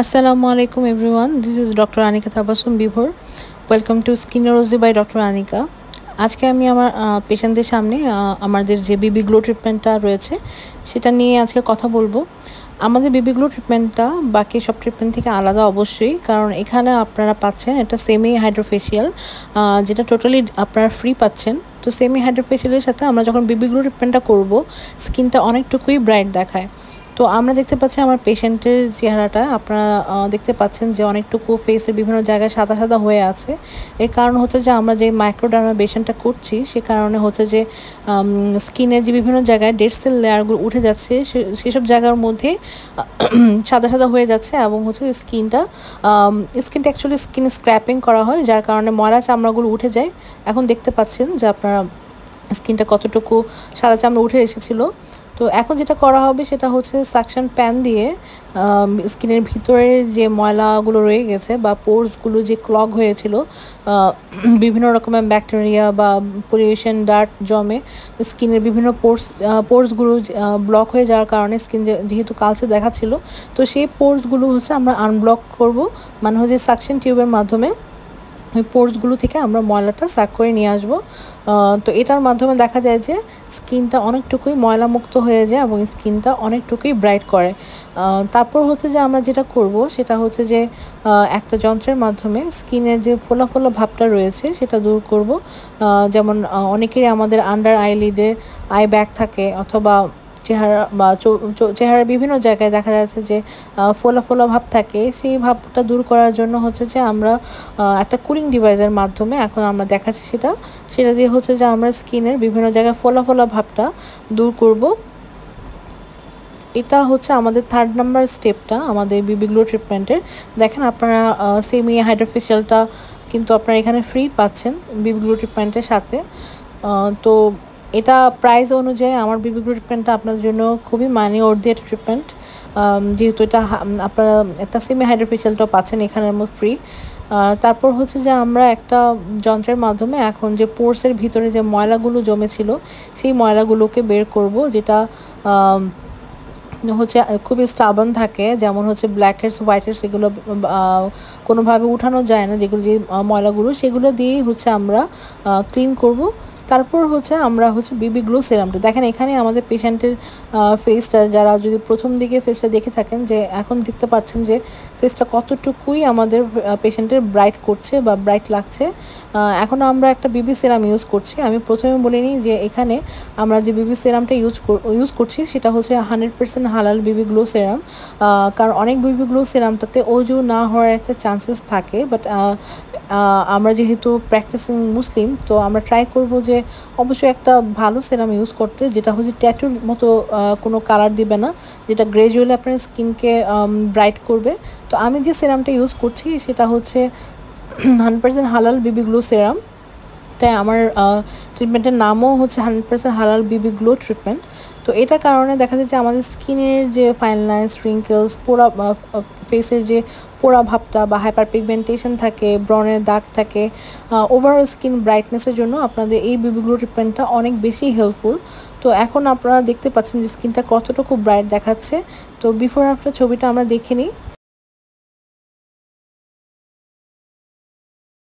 Assalamu alaikum everyone. This is Dr. Anika Tabassum Bibhor. Welcome to Skinology by Dr. Anika. আজকে আমি আমার পেশেন্টদের সামনে আমাদের যে বেবি গ্লো ট্রিটমেন্টটা রয়েছে সেটা নিয়ে আজকে কথা বলবো। আমাদের বেবি গ্লো ট্রিটমেন্টটা বাকি সব ট্রিটমেন্ট থেকে আলাদা অবশ্যই, কারণ এখানে আপনারা পাচ্ছেন এটা সেমি হাইড্রোফেশিয়াল, যেটা টোটালি আপনারা ফ্রি পাচ্ছেন। তো সেমি হাইড্রোফেশিয়ালের সাথে আমরা যখন বেবি গ্লো ট্রিটমেন্টটা করব স্কিনটা অনেকটুকুই ব্রাইট দেখায়। তো আমরা দেখতে পাচ্ছি আমার পেশেন্টের চেহারাটা, আপনারা দেখতে পাচ্ছেন যে অনেকটুকু ফেসের বিভিন্ন জায়গায় সাদা সাদা হয়ে আছে। এর কারণ হচ্ছে যে আমরা যে মাইক্রোডার্মাব্রেশনটা করছি সে কারণে হচ্ছে যে স্কিনের যে বিভিন্ন জায়গায় ডেড সেল লেয়ারগুলো উঠে যাচ্ছে সেসব জায়গার মধ্যে সাদা সাদা হয়ে যাচ্ছে এবং হচ্ছে স্কিনটা অ্যাকচুয়ালি স্কিন স্ক্র্যাপিং করা হয়, যার কারণে ময়লা চামড়াগুলো উঠে যায়। এখন দেখতে পাচ্ছেন যে আপনারা স্কিনটা কতটুকু সাদা চামড়া উঠে এসেছিলো। তো এখন যেটা করা হবে সেটা হচ্ছে সাকশন প্যান দিয়ে স্কিনের ভিতরে যে ময়লাগুলো রয়ে গেছে বা পোর্সগুলো যে ক্লগ হয়েছিল, বিভিন্ন রকমের ব্যাকটেরিয়া বা পলিউশন ডার্ট জমে স্কিনের বিভিন্ন পোর্সগুলো ব্লক হয়ে যাওয়ার কারণে স্কিন যেহেতু কালচে দেখাচ্ছিল, তো সেই পোর্সগুলো হচ্ছে আমরা আনব্লক করব, মানে হচ্ছে সাকশন টিউবের মাধ্যমে ওই পোর্সগুলো থেকে আমরা ময়লাটা সাক করে নিয়ে আসবো। তো এটার মাধ্যমে দেখা যায় যে স্কিনটা অনেকটুকুই ময়লামুক্ত হয়ে যায় এবং স্কিনটা অনেকটুকুই ব্রাইট করে। তারপর হচ্ছে যে আমরা যেটা করব সেটা হচ্ছে যে একটা যন্ত্রের মাধ্যমে স্কিনের যে ফোলা ফোলা ভাবটা রয়েছে সেটা দূর করব। যেমন অনেকেরই আমাদের আন্ডার আইলিডে আই ব্যাগ থাকে, অথবা চেহারা বা চেহারার বিভিন্ন জায়গায় দেখা যাচ্ছে যে ফোলা ফোলা ভাব থাকে। সেই ভাবটা দূর করার জন্য হচ্ছে যে আমরা একটা কুলিং ডিভাইসের মাধ্যমে এখন আমরা দেখাচ্ছি সেটা দিয়ে হচ্ছে যে আমরা স্কিনের বিভিন্ন জায়গায় ফোলা ফোলা ভাবটা দূর করব। এটা হচ্ছে আমাদের 3rd নাম্বার স্টেপটা আমাদের বেবি গ্লো ট্রিটমেন্টের। দেখেন আপনারা সেমি হাইড্রোফেশিয়ালটা কিন্তু আপনারা এখানে ফ্রি পাচ্ছেন বেবি গ্লো ট্রিটমেন্টের সাথে। তো এটা প্রাইস অনুযায়ী আমার বেবি গ্লো ট্রিটমেন্টটা আপনাদের জন্য খুবই মানি অর্ধি একটা ট্রিটমেন্ট, যেহেতু এটা আপনারা একটা সেমি হাইড্রোফেশিয়ালটাও পাচ্ছেন এখানের মধ্যে ফ্রি। তারপর হচ্ছে যে আমরা একটা যন্ত্রের মাধ্যমে এখন যে পোর্সের ভিতরে যে ময়লাগুলো জমেছিল সেই ময়লাগুলোকে বের করব, যেটা হচ্ছে খুবই স্টাবন থাকে, যেমন হচ্ছে ব্ল্যাক হেডস হোয়াইট হেডস, এগুলো কোনোভাবে উঠানো যায় না, যেগুলো যে ময়লাগুলো সেগুলো দিয়েই হচ্ছে আমরা ক্লিন করব। তারপর হচ্ছে আমরা হচ্ছে বেবি গ্লো সিরামটা দেখেন এখানে আমাদের পেশেন্টের ফেসটা, যারা যদি প্রথম দিকে ফেসটা দেখে থাকেন যে এখন দেখতে পাচ্ছেন যে ফেসটা কতটুকুই আমাদের পেশেন্টের ব্রাইট করছে বা ব্রাইট লাগছে। এখন আমরা একটা বেবি সিরাম ইউজ করছি। আমি প্রথমে বলে নিই যে এখানে আমরা যে বেবি সিরামটা ইউজ করছি সেটা হচ্ছে 100% হালাল বেবি গ্লো সিরাম, কারণ অনেক বেবি গ্লো সিরামটাতে অজু না হওয়ার একটা চান্সেস থাকে, বাট আমরা যেহেতু প্র্যাকটিসিং মুসলিম তো আমরা ট্রাই করব যে অবশ্যই একটা ভালো সিরাম ইউজ করতে, যেটা হচ্ছে ট্যাটুর মতো কোনো কালার দিবে না, যেটা গ্রাজুয়ালি আপনার স্কিনকে ব্রাইট করবে। তো আমি যে সিরামটা ইউজ করছি সেটা হচ্ছে 100% হালাল বেবি গ্লো সিরাম, তাই আমার ট্রিটমেন্টের নামও হচ্ছে 100% হালাল বেবি গ্লো ট্রিটমেন্ট। তো এটা কারণে দেখা যাচ্ছে আমাদের স্কিনের যে ফাইন লাইন্স, রিঙ্কেলস, পোড়া ফেসের যে পোড়া ভাবটা বা হাইপার পিগমেন্টেশন থাকে, ব্রনের দাগ থাকে, ওভারঅল স্কিন ব্রাইটনেসের জন্য আপনাদের এই বেবি গ্লো ট্রিটমেন্টটা অনেক বেশি হেল্পফুল। তো এখন আপনারা দেখতে পাচ্ছেন যে স্কিনটা কতটুকু ব্রাইট দেখাচ্ছে। তো বিফোর আফটার ছবিটা আমরা দেখে নিই।